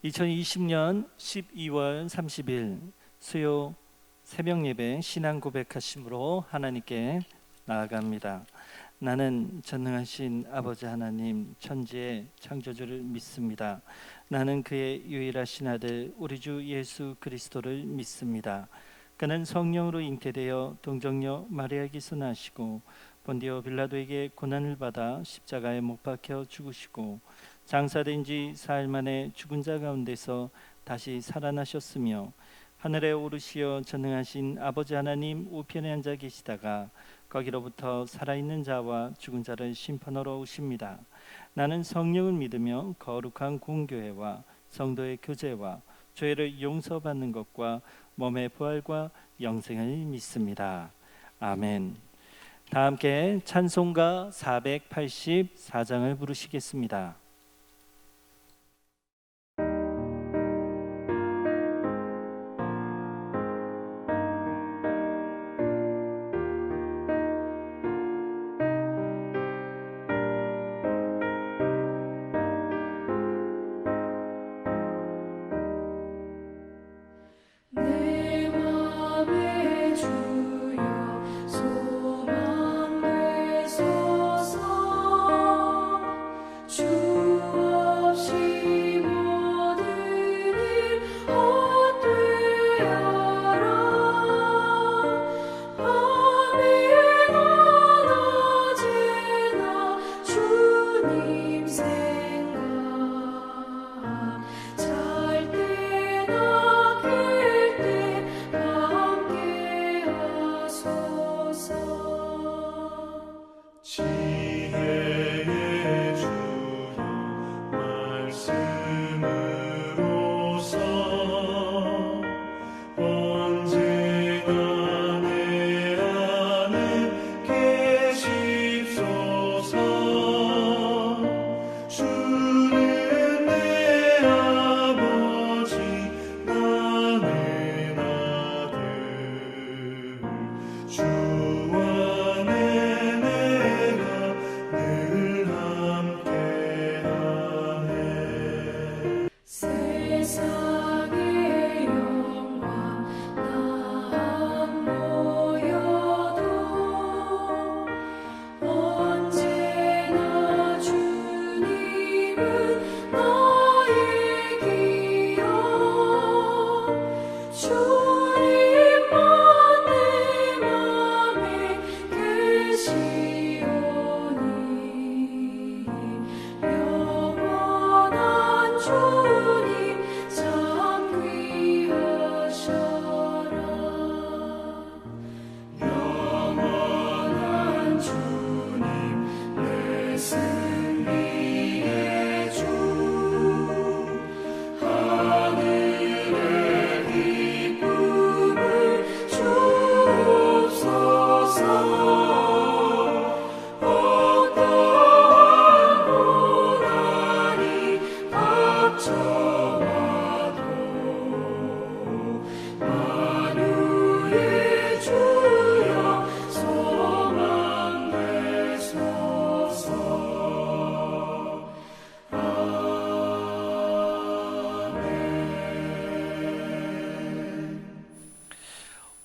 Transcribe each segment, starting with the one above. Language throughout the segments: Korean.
2020년 12월 30일 수요 새벽 예배 신앙 고백하심으로 하나님께 나아갑니다. 나는 전능하신 아버지 하나님 천지의 창조주를 믿습니다. 나는 그의 유일하신 아들 우리 주 예수 그리스도를 믿습니다. 그는 성령으로 잉태되어 동정녀 마리아에게서 나시고 본디오 빌라도에게 고난을 받아 십자가에 못 박혀 죽으시고 장사된 지 사흘 만에 죽은 자 가운데서 다시 살아나셨으며 하늘에 오르시어 전능하신 아버지 하나님 우편에 앉아 계시다가 거기로부터 살아있는 자와 죽은 자를 심판하러 오십니다. 나는 성령을 믿으며 거룩한 공교회와 성도의 교제와 죄를 용서받는 것과 몸의 부활과 영생을 믿습니다. 아멘. 다 함께 찬송가 484장을 부르시겠습니다.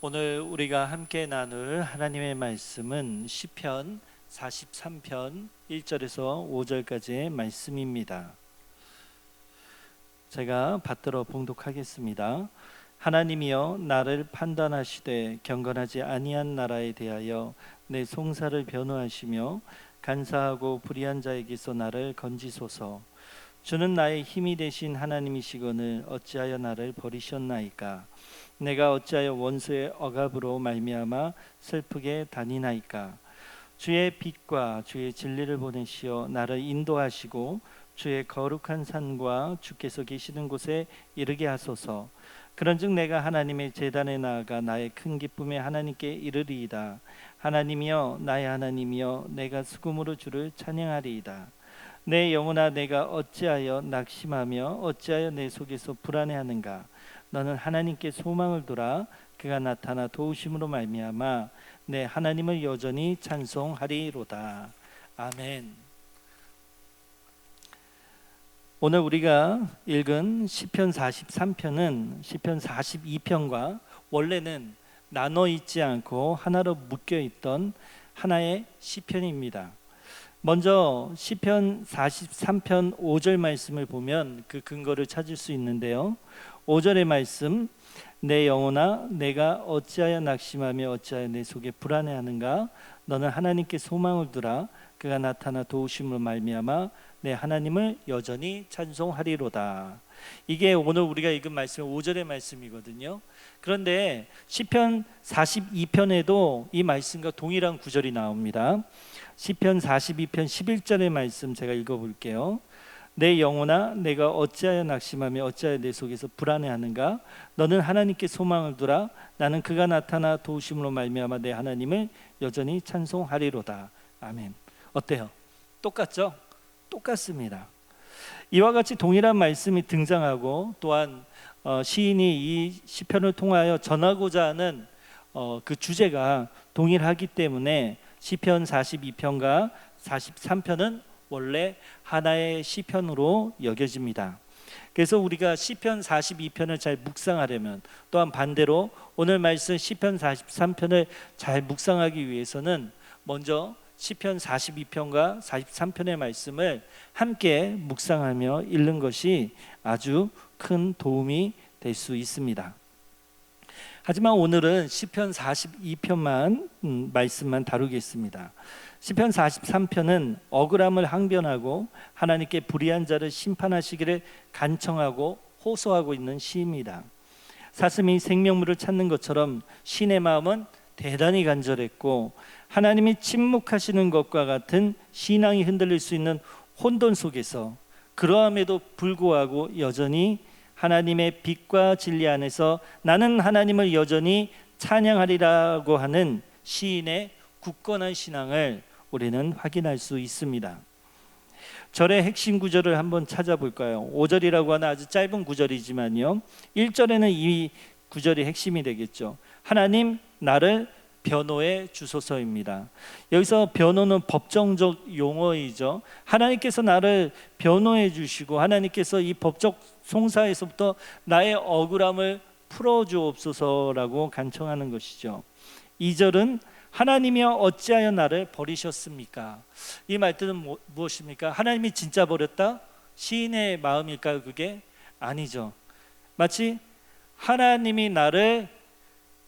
오늘 우리가 함께 나눌 하나님의 말씀은 시편 43편 1절에서 5절까지의 말씀입니다. 제가 받들어 봉독하겠습니다. 하나님이여 나를 판단하시되 경건하지 아니한 나라에 대하여 내 송사를 변호하시며 간사하고 불의한 자에게서 나를 건지소서. 주는 나의 힘이 되신 하나님이시거늘 어찌하여 나를 버리셨나이까. 내가 어찌하여 원수의 억압으로 말미암아 슬프게 다니나이까. 주의 빛과 주의 진리를 보내시어 나를 인도하시고 주의 거룩한 산과 주께서 계시는 곳에 이르게 하소서. 그런즉 내가 하나님의 제단에 나아가 나의 큰 기쁨에 하나님께 이르리이다. 하나님이여 나의 하나님이여 내가 수금으로 주를 찬양하리이다. 내 영혼아 내가 어찌하여 낙심하며 어찌하여 내 속에서 불안해하는가. 너는 하나님께 소망을 두라. 그가 나타나 도우심으로 말미암아 내 하나님을 여전히 찬송하리로다. 아멘. 오늘 우리가 읽은 시편 43편은 시편 42편과 원래는 나눠 있지 않고 하나로 묶여 있던 하나의 시편입니다. 먼저 시편 43편 5절 말씀을 보면 그 근거를 찾을 수 있는데요. 5절의 말씀, 내 영혼아 내가 어찌하여 낙심하며 어찌하여 내 속에 불안해하는가? 너는 하나님께 소망을 두라. 그가 나타나 도우심으로 말미암아 내 하나님을 여전히 찬송하리로다. 이게 오늘 우리가 읽은 말씀 5절의 말씀이거든요. 그런데 시편 42편에도 이 말씀과 동일한 구절이 나옵니다. 시편 42편 11절의 말씀 제가 읽어볼게요. 내 영혼아 내가 어찌하여 낙심하며 어찌하여 내 속에서 불안해하는가? 너는 하나님께 소망을 두라. 나는 그가 나타나 도우심으로 말미암아 내 하나님을 여전히 찬송하리로다. 아멘. 어때요? 똑같죠? 똑같습니다. 이와 같이 동일한 말씀이 등장하고 또한 시인이 이 시편을 통하여 전하고자 하는 그 주제가 동일하기 때문에 시편 42편과 43편은 원래 하나의 시편으로 여겨집니다. 그래서 우리가 시편 42편을 잘 묵상하려면, 또한 반대로 오늘 말씀 시편 43편을 잘 묵상하기 위해서는 먼저 시편 42편과 43편의 말씀을 함께 묵상하며 읽는 것이 아주 큰 도움이 될 수 있습니다. 하지만 오늘은 시편 42편만 말씀만 다루겠습니다. 시편 43편은 억울함을 항변하고 하나님께 불의한 자를 심판하시기를 간청하고 호소하고 있는 시입니다. 사슴이 생명물을 찾는 것처럼 시인의 마음은 대단히 간절했고, 하나님이 침묵하시는 것과 같은 신앙이 흔들릴 수 있는 혼돈 속에서 그러함에도 불구하고 여전히 하나님의 빛과 진리 안에서 나는 하나님을 여전히 찬양하리라고 하는 시인의 굳건한 신앙을 우리는 확인할 수 있습니다. 절의 핵심 구절을 한번 찾아볼까요? 5절이라고 하는 아주 짧은 구절이지만요, 1절에는 이 구절이 핵심이 되겠죠. 하나님 나를 변호해 주소서입니다. 여기서 변호는 법정적 용어이죠. 하나님께서 나를 변호해 주시고 하나님께서 이 법적 송사에서부터 나의 억울함을 풀어주옵소서라고 간청하는 것이죠. 2절은 하나님이여 어찌하여 나를 버리셨습니까? 이 말뜻은 무엇입니까? 하나님이 진짜 버렸다? 시인의 마음일까요? 그게 아니죠. 마치 하나님이 나를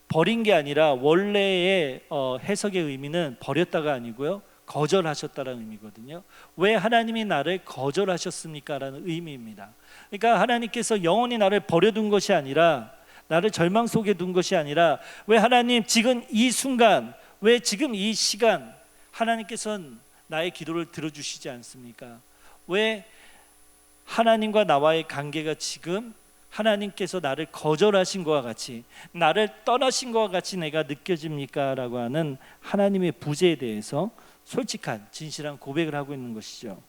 버린 게 아니라 원래의 해석의 의미는 버렸다가 아니고요, 거절하셨다라는 의미거든요. 왜 하나님이 나를 거절하셨습니까? 라는 의미입니다. 그러니까 하나님께서 영원히 나를 버려둔 것이 아니라, 나를 절망 속에 둔 것이 아니라, 왜 하나님 지금 이 순간, 왜 지금 이 시간 하나님께서는 나의 기도를 들어주시지 않습니까? 왜 하나님과 나와의 관계가 지금 하나님께서 나를 거절하신 것과 같이, 나를 떠나신 것과 같이 내가 느껴집니까? 라고 하는 하나님의 부재에 대해서 솔직한 진실한 고백을 하고 있는 것이죠.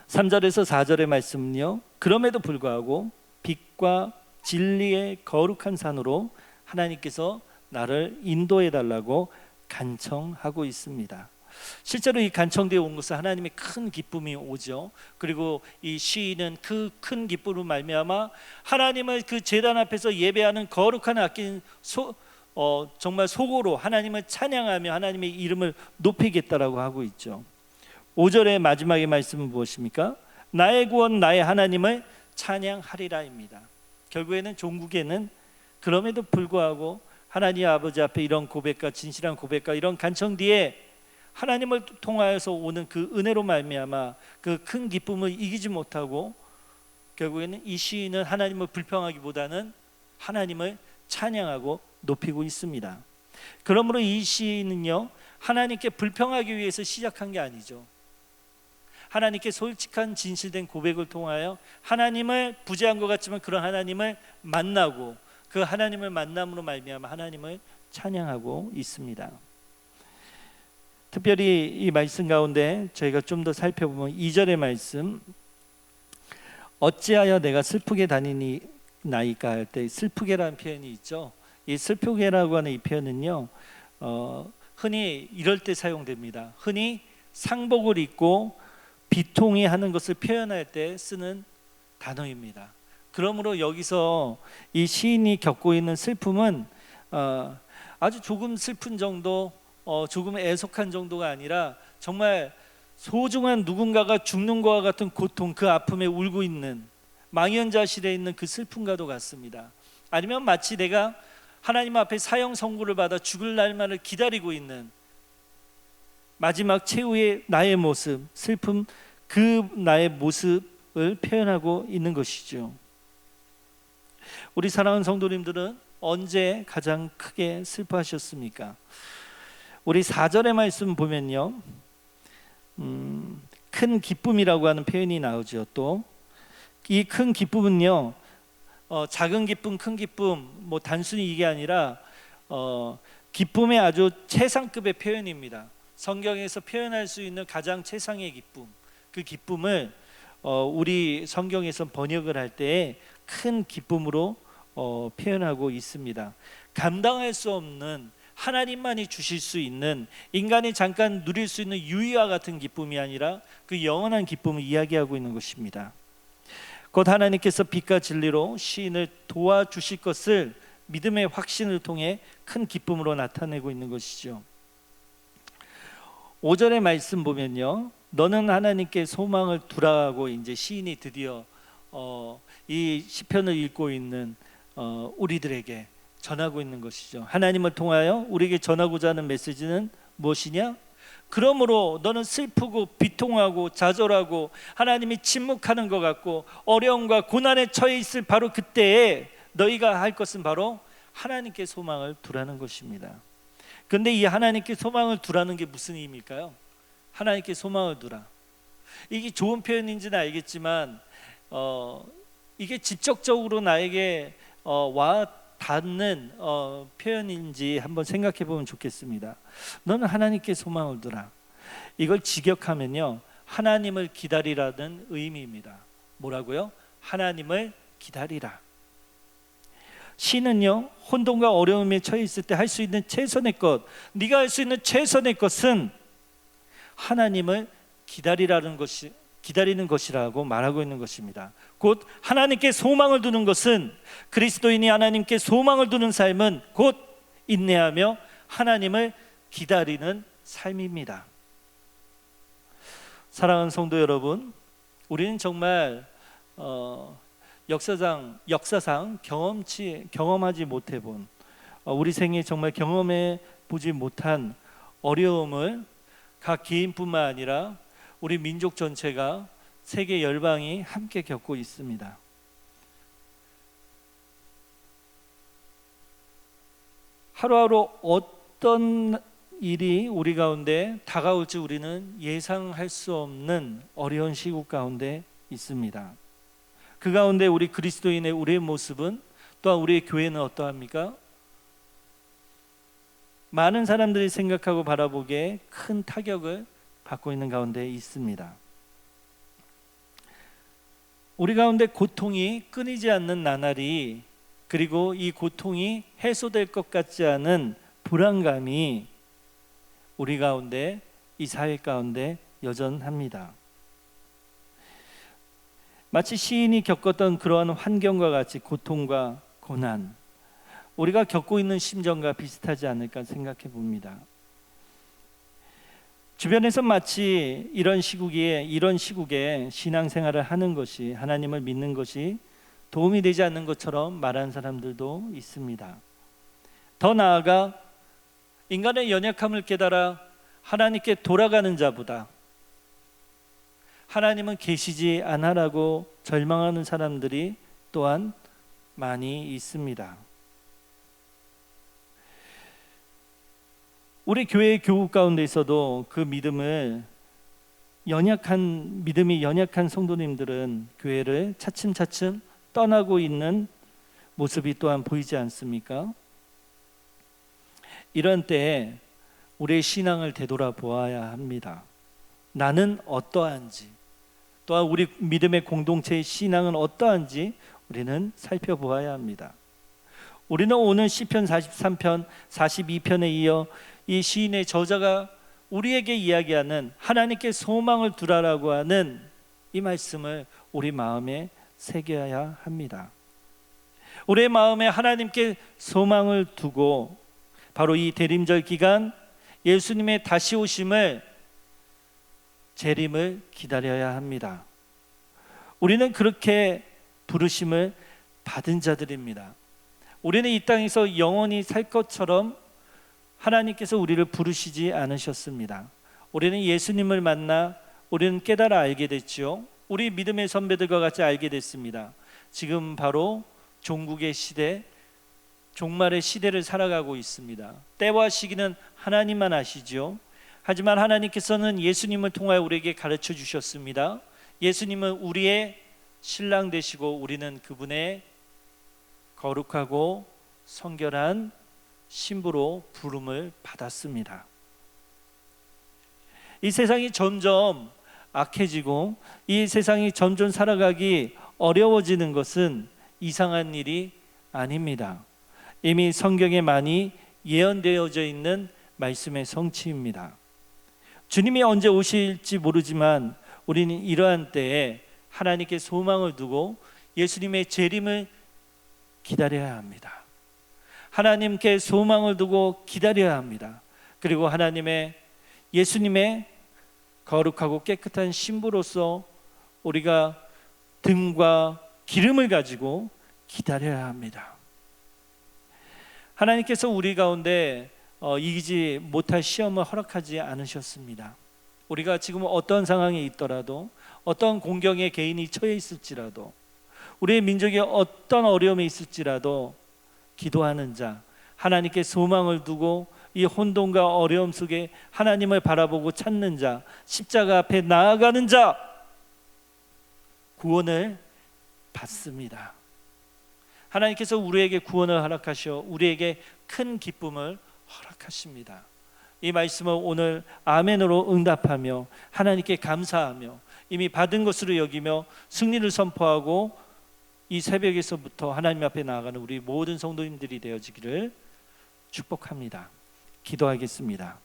3절에서 4절의 말씀은요, 그럼에도 불구하고 빛과 진리의 거룩한 산으로 하나님께서 나를 인도해 달라고 간청하고 있습니다. 실제로 이 간청되어 온 것은 하나님의 큰 기쁨이 오죠. 그리고 이 시인은 그 큰 기쁨으로 말미암아 하나님을 그 제단 앞에서 예배하는 거룩한 악기인 정말 속으로 하나님을 찬양하며 하나님의 이름을 높이겠다라고 하고 있죠. 5절의 마지막의 말씀은 무엇입니까? 나의 구원 나의 하나님을 찬양하리라입니다. 결국에는 종국에는 그럼에도 불구하고 하나님 아버지 앞에 이런 고백과 진실한 고백과 이런 간청 뒤에 하나님을 통하여서 오는 그 은혜로 말미암아 그 큰 기쁨을 이기지 못하고 결국에는 이 시인은 하나님을 불평하기보다는 하나님을 찬양하고 높이고 있습니다. 그러므로 이 시인은요, 하나님께 불평하기 위해서 시작한 게 아니죠. 하나님께 솔직한 진실된 고백을 통하여 하나님을 부재한 것 같지만 그런 하나님을 만나고 그 하나님을 만남으로 말미암아 하나님을 찬양하고 있습니다. 특별히 이 말씀 가운데 저희가 좀 더 살펴보면 2절의 말씀, 어찌하여 내가 슬프게 다니나이까 할 때 슬프게라는 표현이 있죠. 이 슬프게라고 하는 이 표현은요, 흔히 이럴 때 사용됩니다. 흔히 상복을 입고 비통해 하는 것을 표현할 때 쓰는 단어입니다. 그러므로 여기서 이 시인이 겪고 있는 슬픔은 아주 조금 슬픈 정도, 조금 애석한 정도가 아니라 정말 소중한 누군가가 죽는 것과 같은 고통, 그 아픔에 울고 있는 망연자실에 있는 그 슬픔과도 같습니다. 아니면 마치 내가 하나님 앞에 사형 선고를 받아 죽을 날만을 기다리고 있는 마지막 최후의 나의 모습, 슬픔, 그 나의 모습을 표현하고 있는 것이죠. 우리 사랑하는 성도님들은 언제 가장 크게 슬퍼하셨습니까? 우리 4절의 말씀 보면요, 큰 기쁨이라고 하는 표현이 나오죠. 또 이 큰 기쁨은요, 작은 기쁨, 큰 기쁨, 뭐 단순히 이게 아니라 기쁨의 아주 최상급의 표현입니다. 성경에서 표현할 수 있는 가장 최상의 기쁨, 그 기쁨을 우리 성경에서 번역을 할 때 큰 기쁨으로 표현하고 있습니다. 감당할 수 없는, 하나님만이 주실 수 있는, 인간이 잠깐 누릴 수 있는 유의와 같은 기쁨이 아니라 그 영원한 기쁨을 이야기하고 있는 것입니다. 곧 하나님께서 빛과 진리로 시인을 도와주실 것을 믿음의 확신을 통해 큰 기쁨으로 나타내고 있는 것이죠. 5절의 말씀 보면요, 너는 하나님께 소망을 두라고 이제 시인이 드디어 이 시편을 읽고 있는 우리들에게 전하고 있는 것이죠. 하나님을 통하여 우리에게 전하고자 하는 메시지는 무엇이냐? 그러므로 너는 슬프고 비통하고 좌절하고 하나님이 침묵하는 것 같고 어려움과 고난에 처해 있을 바로 그때에 너희가 할 것은 바로 하나님께 소망을 두라는 것입니다. 그런데 이 하나님께 소망을 두라는 게 무슨 의미일까요? 하나님께 소망을 두라, 이게 좋은 표현인지는 알겠지만 이게 직접적으로 나에게 와 닿는 표현인지 한번 생각해 보면 좋겠습니다. 너는 하나님께 소망을 두라, 이걸 직역하면요, 하나님을 기다리라는 의미입니다. 뭐라고요? 하나님을 기다리라. 시는요, 혼돈과 어려움에 처해 있을 때 할 수 있는 최선의 것, 네가 할 수 있는 최선의 것은 하나님을 기다리라는 것이, 기다리는 것이라고 말하고 있는 것입니다. 곧 하나님께 소망을 두는 것은, 그리스도인이 하나님께 소망을 두는 삶은 곧 인내하며 하나님을 기다리는 삶입니다. 사랑하는 성도 여러분, 우리는 정말 역사상 경험하지 못해본, 우리 생에 정말 경험해 보지 못한 어려움을 각 개인뿐만 아니라 우리 민족 전체가, 세계 열방이 함께 겪고 있습니다. 하루하루 어떤 일이 우리 가운데 다가올지 우리는 예상할 수 없는 어려운 시국 가운데 있습니다. 그 가운데 우리 그리스도인의 우리의 모습은, 또한 우리의 교회는 어떠합니까? 많은 사람들이 생각하고 바라보기에 큰 타격을 받고 있는 가운데 있습니다. 우리 가운데 고통이 끊이지 않는 나날이, 그리고 이 고통이 해소될 것 같지 않은 불안감이 우리 가운데, 이 사회 가운데 여전합니다. 마치 시인이 겪었던 그러한 환경과 같이 고통과 고난, 우리가 겪고 있는 심정과 비슷하지 않을까 생각해 봅니다. 주변에서 마치 이런 시국에 신앙생활을 하는 것이, 하나님을 믿는 것이 도움이 되지 않는 것처럼 말하는 사람들도 있습니다. 더 나아가 인간의 연약함을 깨달아 하나님께 돌아가는 자보다 하나님은 계시지 않아라고 절망하는 사람들이 또한 많이 있습니다. 우리 교회의 교우 가운데 있어도 그 믿음이 연약한 성도님들은 교회를 차츰차츰 떠나고 있는 모습이 또한 보이지 않습니까? 이런 때에 우리의 신앙을 되돌아보아야 합니다. 나는 어떠한지, 또한 우리 믿음의 공동체의 신앙은 어떠한지 우리는 살펴보아야 합니다. 우리는 오늘 시편 43편, 42편에 이어 이 시인의 저자가 우리에게 이야기하는 하나님께 소망을 두라라고 하는 이 말씀을 우리 마음에 새겨야 합니다. 우리의 마음에 하나님께 소망을 두고 바로 이 대림절 기간 예수님의 다시 오심을 재림을 기다려야 합니다. 우리는 그렇게 부르심을 받은 자들입니다. 우리는 이 땅에서 영원히 살 것처럼 하나님께서 우리를 부르시지 않으셨습니다. 우리는 예수님을 만나 우리는 깨달아 알게 됐죠. 우리 믿음의 선배들과 같이 알게 됐습니다. 지금 바로 종국의 시대, 종말의 시대를 살아가고 있습니다. 때와 시기는 하나님만 아시죠. 하지만 하나님께서는 예수님을 통하여 우리에게 가르쳐 주셨습니다. 예수님은 우리의 신랑 되시고 우리는 그분의 거룩하고 성결한 신부로 부름을 받았습니다. 이 세상이 점점 악해지고 이 세상이 점점 살아가기 어려워지는 것은 이상한 일이 아닙니다. 이미 성경에 많이 예언되어져 있는 말씀의 성취입니다. 주님이 언제 오실지 모르지만 우리는 이러한 때에 하나님께 소망을 두고 예수님의 재림을 기다려야 합니다. 하나님께 소망을 두고 기다려야 합니다. 그리고 예수님의 거룩하고 깨끗한 신부로서 우리가 등과 기름을 가지고 기다려야 합니다. 하나님께서 우리 가운데 이기지 못할 시험을 허락하지 않으셨습니다. 우리가 지금 어떤 상황에 있더라도, 어떤 공경에 개인이 처해 있을지라도, 우리의 민족이 어떤 어려움에 있을지라도 기도하는 자, 하나님께 소망을 두고 이 혼돈과 어려움 속에 하나님을 바라보고 찾는 자, 십자가 앞에 나아가는 자, 구원을 받습니다. 하나님께서 우리에게 구원을 허락하셔 우리에게 큰 기쁨을 허락하십니다. 이 말씀을 오늘 아멘으로 응답하며 하나님께 감사하며 이미 받은 것으로 여기며 승리를 선포하고 이 새벽에서부터 하나님 앞에 나아가는 우리 모든 성도님들이 되어지기를 축복합니다. 기도하겠습니다.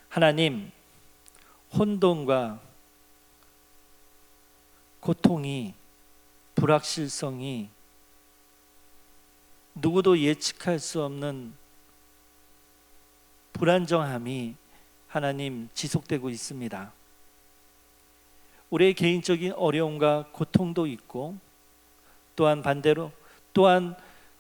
하나님, 혼돈과 고통이, 불확실성이, 누구도 예측할 수 없는 불안정함이 하나님 지속되고 있습니다. 우리의 개인적인 어려움과 고통도 있고, 또한 반대로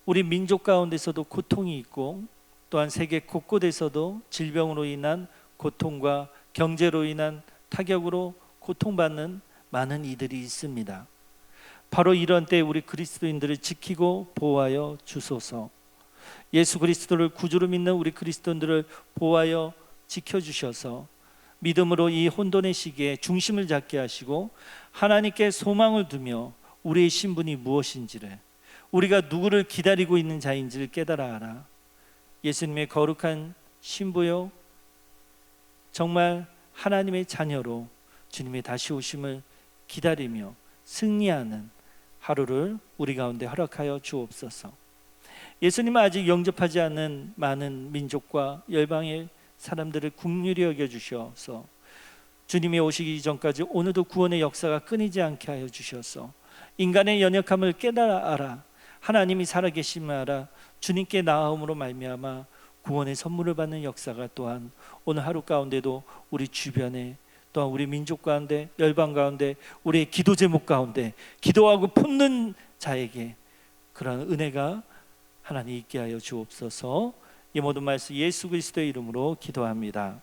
우리 민족 가운데서도 고통이 있고, 또한 세계 곳곳에서도 질병으로 인한 고통과 경제로 인한 타격으로 고통받는 많은 이들이 있습니다. 바로 이런 때 우리 그리스도인들을 지키고 보호하여 주소서. 예수 그리스도를 구주로 믿는 우리 그리스도인들을 보호하여 지켜주셔서 믿음으로 이 혼돈의 시기에 중심을 잡게 하시고 하나님께 소망을 두며 우리의 신분이 무엇인지를, 우리가 누구를 기다리고 있는 자인지를 깨달아 알아 예수님의 거룩한 신부요, 정말 하나님의 자녀로 주님의 다시 오심을 기다리며 승리하는 하루를 우리 가운데 허락하여 주옵소서. 예수님은 아직 영접하지 않는 많은 민족과 열방의 사람들을 긍휼히 여겨주셔서 주님이 오시기 전까지 오늘도 구원의 역사가 끊이지 않게 하여 주셔서 인간의 연약함을 깨달아 알아 하나님이 살아계심을 알아 주님께 나아옴으로 말미암아 구원의 선물을 받는 역사가 또한 오늘 하루 가운데도 우리 주변에, 또한 우리 민족 가운데, 열방 가운데, 우리의 기도 제목 가운데 기도하고 품는 자에게 그런 은혜가 하나님 있게 하여 주옵소서. 이 모든 말씀 예수 그리스도의 이름으로 기도합니다.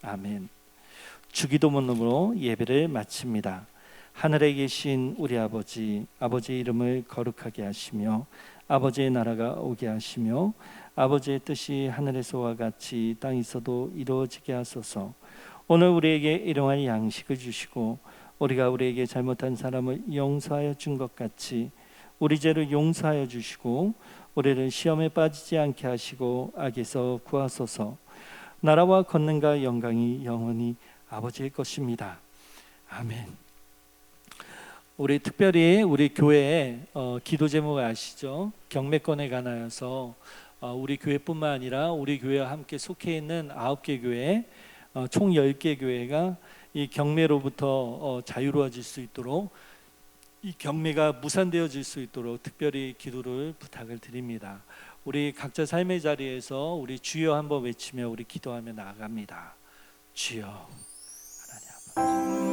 아멘. 주기도문으로 예배를 마칩니다. 하늘에 계신 우리 아버지, 아버지의 이름을 거룩하게 하시며 아버지의 나라가 오게 하시며 아버지의 뜻이 하늘에서와 같이 땅에서도 이루어지게 하소서. 오늘 우리에게 일용할 양식을 주시고 우리가 우리에게 잘못한 사람을 용서하여 준 것 같이 우리 죄를 용서하여 주시고 우리를 시험에 빠지지 않게 하시고 악에서 구하소서. 나라와 권능과 영광이 영원히 아버지의 것입니다. 아멘. 우리 특별히 우리 교회의 기도 제목 아시죠? 경매권에 관하여서 우리 교회뿐만 아니라 우리 교회와 함께 속해 있는 9개 교회 총 10개 교회가 이 경매로부터 자유로워질 수 있도록, 이 경매가 무산되어질 수 있도록 특별히 기도를 부탁을 드립니다. 우리 각자 삶의 자리에서 우리 주여 한번 외치며 우리 기도하며 나아갑니다. 주여. 하나님 아버지.